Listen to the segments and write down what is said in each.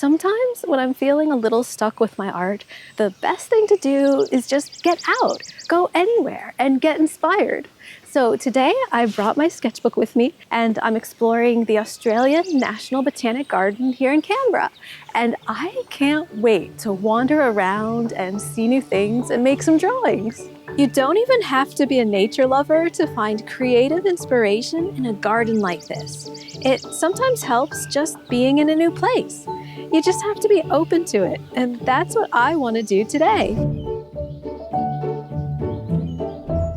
Sometimes when I'm feeling a little stuck with my art, the best thing to do is just get out, go anywhere, and get inspired. So today I brought my sketchbook with me and I'm exploring the Australian National Botanic Garden here in Canberra. And I can't wait to wander around and see new things and make some drawings. You don't even have to be a nature lover to find creative inspiration in a garden like this. It sometimes helps just being in a new place. You just have to be open to it, and that's what I want to do today.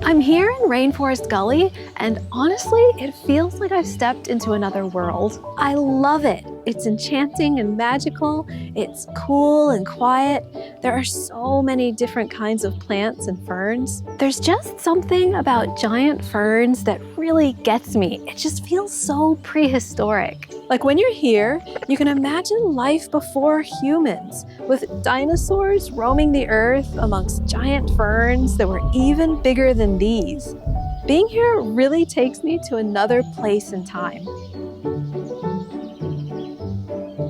I'm here in Rainforest Gully, and honestly, it feels like I've stepped into another world. I love it. It's enchanting and magical. It's cool and quiet. There are so many different kinds of plants and ferns. There's just something about giant ferns that really gets me. It just feels so prehistoric. Like when you're here, you can imagine life before humans, with dinosaurs roaming the earth amongst giant ferns that were even bigger than these. Being here really takes me to another place in time.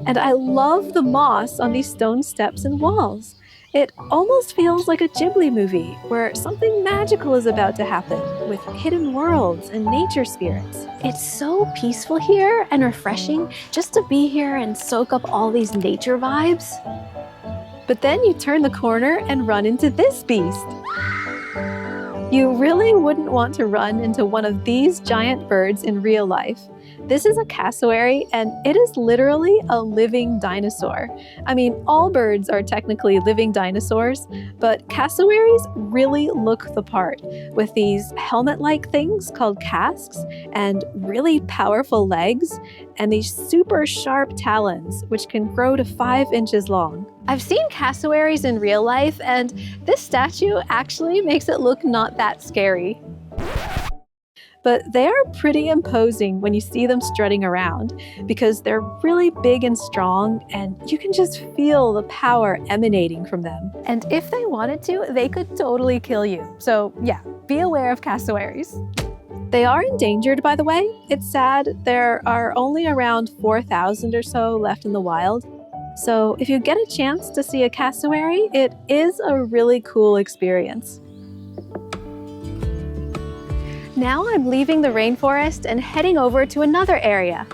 And I love the moss on these stone steps and walls. It almost feels like a Ghibli movie where something magical is about to happen with hidden worlds and nature spirits. It's so peaceful here and refreshing just to be here and soak up all these nature vibes. But then you turn the corner and run into this beast. You really wouldn't want to run into one of these giant birds in real life. This is a cassowary, and it is literally a living dinosaur. I mean, all birds are technically living dinosaurs, but cassowaries really look the part, with these helmet-like things called casques, and really powerful legs, and these super sharp talons, which can grow to 5 inches long. I've seen cassowaries in real life, and this statue actually makes it look not that scary. But they are pretty imposing when you see them strutting around because they're really big and strong, and you can just feel the power emanating from them. And if they wanted to, they could totally kill you. So yeah, be aware of cassowaries. They are endangered, by the way. It's sad. There are only around 4,000 or so left in the wild. So if you get a chance to see a cassowary, it is a really cool experience. Now I'm leaving the rainforest and heading over to another area.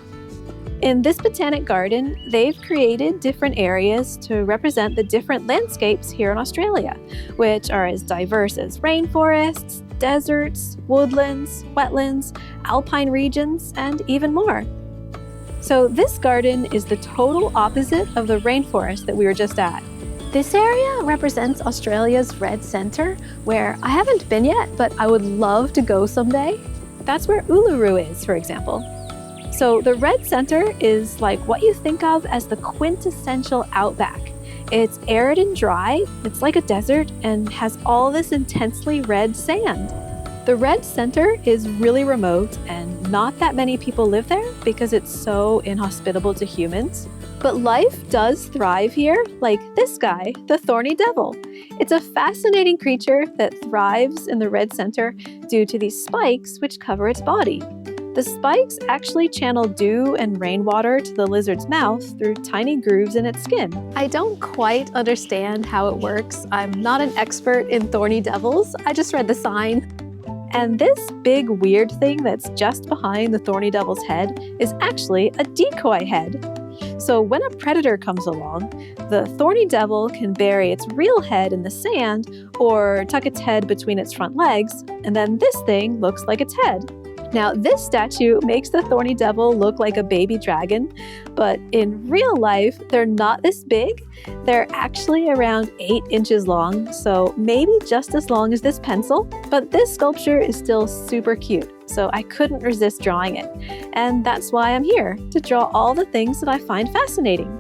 In this botanic garden, they've created different areas to represent the different landscapes here in Australia, which are as diverse as rainforests, deserts, woodlands, wetlands, alpine regions, and even more. So this garden is the total opposite of the rainforest that we were just at. This area represents Australia's Red Centre, where I haven't been yet, but I would love to go someday. That's where Uluru is, for example. So the Red Centre is like what you think of as the quintessential outback. It's arid and dry, it's like a desert, and has all this intensely red sand. The Red Centre is really remote, and not that many people live there because it's so inhospitable to humans. But life does thrive here, like this guy, the Thorny Devil. It's a fascinating creature that thrives in the Red Centre due to these spikes which cover its body. The spikes actually channel dew and rainwater to the lizard's mouth through tiny grooves in its skin. I don't quite understand how it works. I'm not an expert in thorny devils. I just read the sign. And this big weird thing that's just behind the Thorny Devil's head is actually a decoy head. So when a predator comes along, the Thorny Devil can bury its real head in the sand or tuck its head between its front legs, and then this thing looks like its head. Now, this statue makes the Thorny Devil look like a baby dragon, but in real life, they're not this big. They're actually around 8 inches long, so maybe just as long as this pencil, but this sculpture is still super cute, so I couldn't resist drawing it. And that's why I'm here, to draw all the things that I find fascinating.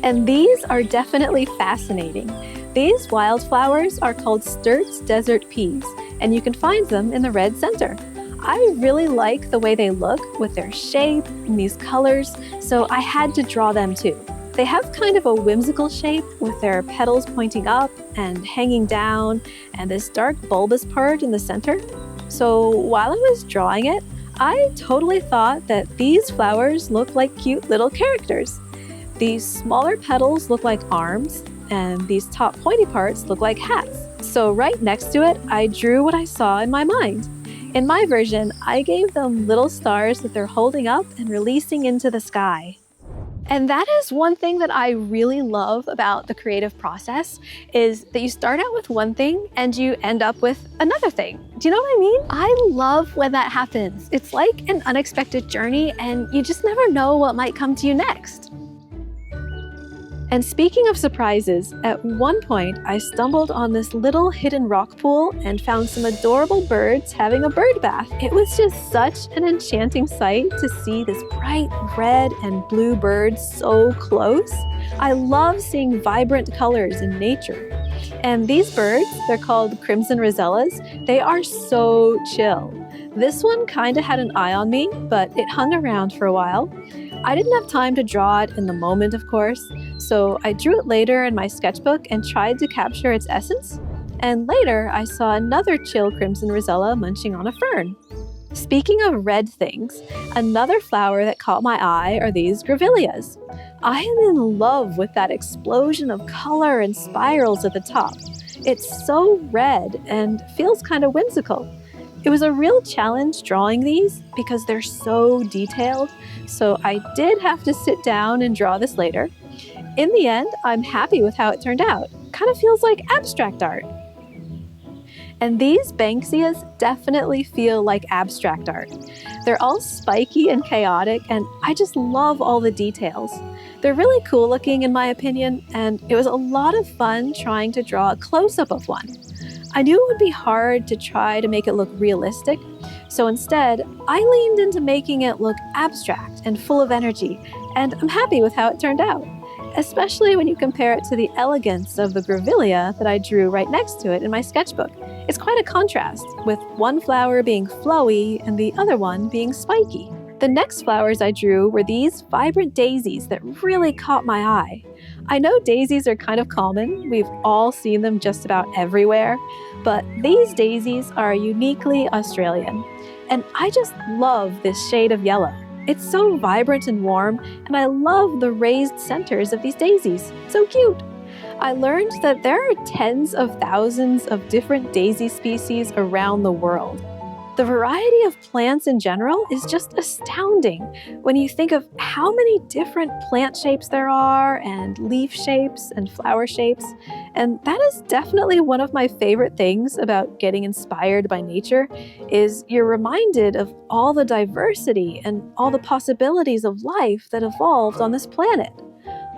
And these are definitely fascinating. These wildflowers are called Sturt's desert peas, and you can find them in the Red Centre. I really like the way they look with their shape and these colors, so I had to draw them too. They have kind of a whimsical shape with their petals pointing up and hanging down and this dark bulbous part in the center. So while I was drawing it, I totally thought that these flowers looked like cute little characters. These smaller petals look like arms, and these top pointy parts look like hats. So right next to it, I drew what I saw in my mind. In my version, I gave them little stars that they're holding up and releasing into the sky. And that is one thing that I really love about the creative process, is that you start out with one thing and you end up with another thing. Do you know what I mean? I love when that happens. It's like an unexpected journey and you just never know what might come to you next. And speaking of surprises, at one point I stumbled on this little hidden rock pool and found some adorable birds having a bird bath. It was just such an enchanting sight to see this bright red and blue birds so close. I love seeing vibrant colors in nature. And these birds, they're called crimson rosellas, they are so chill. This one kinda had an eye on me, but it hung around for a while. I didn't have time to draw it in the moment, of course, so I drew it later in my sketchbook and tried to capture its essence. And later, I saw another chill crimson rosella munching on a fern. Speaking of red things, another flower that caught my eye are these grevilleas. I am in love with that explosion of color and spirals at the top. It's so red and feels kind of whimsical. It was a real challenge drawing these because they're so detailed, so I did have to sit down and draw this later. In the end, I'm happy with how it turned out. Kind of feels like abstract art. And these Banksias definitely feel like abstract art. They're all spiky and chaotic, and I just love all the details. They're really cool looking in my opinion, and it was a lot of fun trying to draw a close-up of one. I knew it would be hard to try to make it look realistic, so instead, I leaned into making it look abstract and full of energy, and I'm happy with how it turned out, especially when you compare it to the elegance of the grevillea that I drew right next to it in my sketchbook. It's quite a contrast, with one flower being flowy and the other one being spiky. The next flowers I drew were these vibrant daisies that really caught my eye. I know daisies are kind of common, we've all seen them just about everywhere, but these daisies are uniquely Australian. And I just love this shade of yellow. It's so vibrant and warm, and I love the raised centers of these daisies. So cute! I learned that there are tens of thousands of different daisy species around the world. The variety of plants in general is just astounding when you think of how many different plant shapes there are, and leaf shapes and flower shapes. And that is definitely one of my favorite things about getting inspired by nature, is you're reminded of all the diversity and all the possibilities of life that evolved on this planet.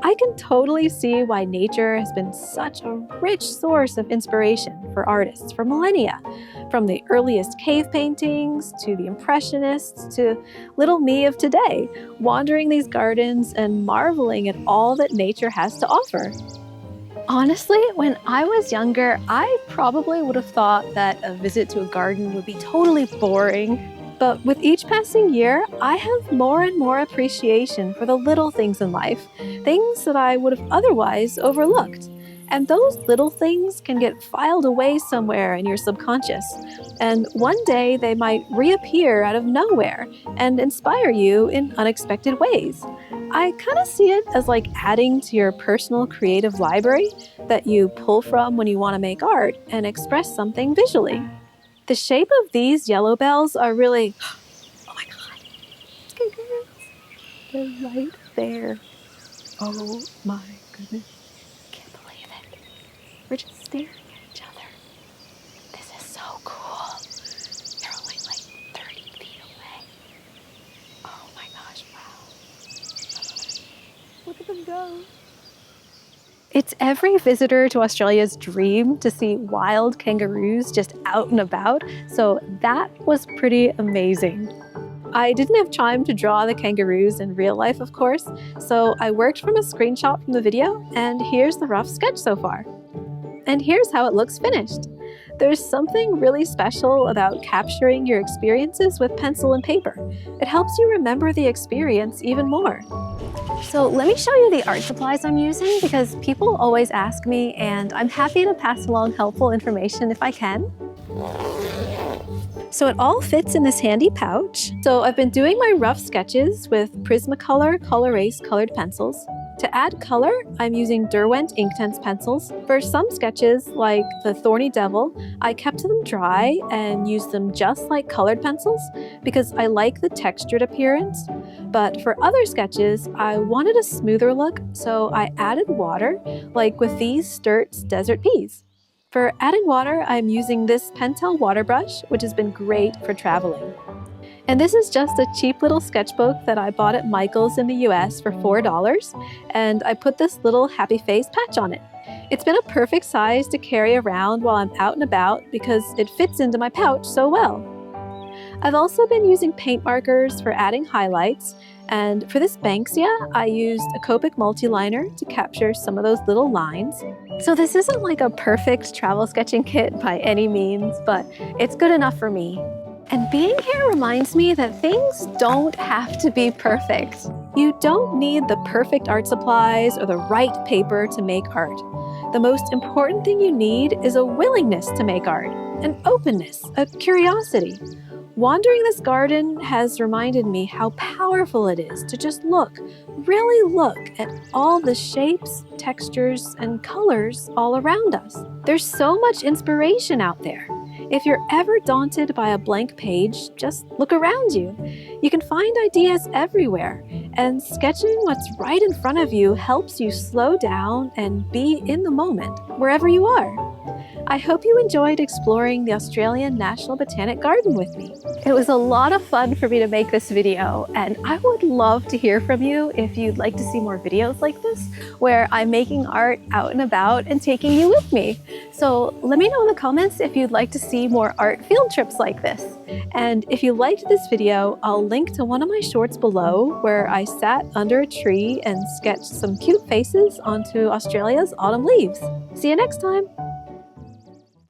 I can totally see why nature has been such a rich source of inspiration for artists for millennia, from the earliest cave paintings to the Impressionists to little me of today, wandering these gardens and marveling at all that nature has to offer. Honestly, when I was younger, I probably would have thought that a visit to a garden would be totally boring. But with each passing year, I have more and more appreciation for the little things in life, things that I would have otherwise overlooked. And those little things can get filed away somewhere in your subconscious, and one day they might reappear out of nowhere and inspire you in unexpected ways. I kind of see it as like adding to your personal creative library that you pull from when you want to make art and express something visually. The shape of these yellow bells are really, oh my god, they're right there. Oh my goodness, can't believe it. We're just staring at each other. This is so cool. They're only like 30 feet away. Oh my gosh, wow. Look at them go. It's every visitor to Australia's dream to see wild kangaroos just out and about, so that was pretty amazing. I didn't have time to draw the kangaroos in real life, of course, so I worked from a screenshot from the video, and here's the rough sketch so far. And here's how it looks finished. There's something really special about capturing your experiences with pencil and paper. It helps you remember the experience even more. So let me show you the art supplies I'm using because people always ask me, and I'm happy to pass along helpful information if I can. So it all fits in this handy pouch. So I've been doing my rough sketches with Prismacolor Color Erase colored pencils. To add color, I'm using Derwent Inktense pencils. For some sketches, like the Thorny Devil, I kept them dry and used them just like colored pencils because I like the textured appearance. But for other sketches, I wanted a smoother look, so I added water, like with these Sturt's Desert Peas. For adding water, I'm using this Pentel water brush, which has been great for traveling. And this is just a cheap little sketchbook that I bought at Michael's in the US for $4, and I put this little happy face patch on it. It's been a perfect size to carry around while I'm out and about because it fits into my pouch so well. I've also been using paint markers for adding highlights, and for this Banksia, I used a Copic multiliner to capture some of those little lines. So this isn't like a perfect travel sketching kit by any means, but it's good enough for me. And being here reminds me that things don't have to be perfect. You don't need the perfect art supplies or the right paper to make art. The most important thing you need is a willingness to make art, an openness, a curiosity. Wandering this garden has reminded me how powerful it is to just look, really look at all the shapes, textures, and colors all around us. There's so much inspiration out there. If you're ever daunted by a blank page, just look around you. You can find ideas everywhere, and sketching what's right in front of you helps you slow down and be in the moment, wherever you are. I hope you enjoyed exploring the Australian National Botanic Garden with me. It was a lot of fun for me to make this video, and I would love to hear from you if you'd like to see more videos like this, where I'm making art out and about and taking you with me. So let me know in the comments if you'd like to see more art field trips like this. And if you liked this video, I'll link to one of my shorts below where I sat under a tree and sketched some cute faces onto Australia's autumn leaves. See you next time!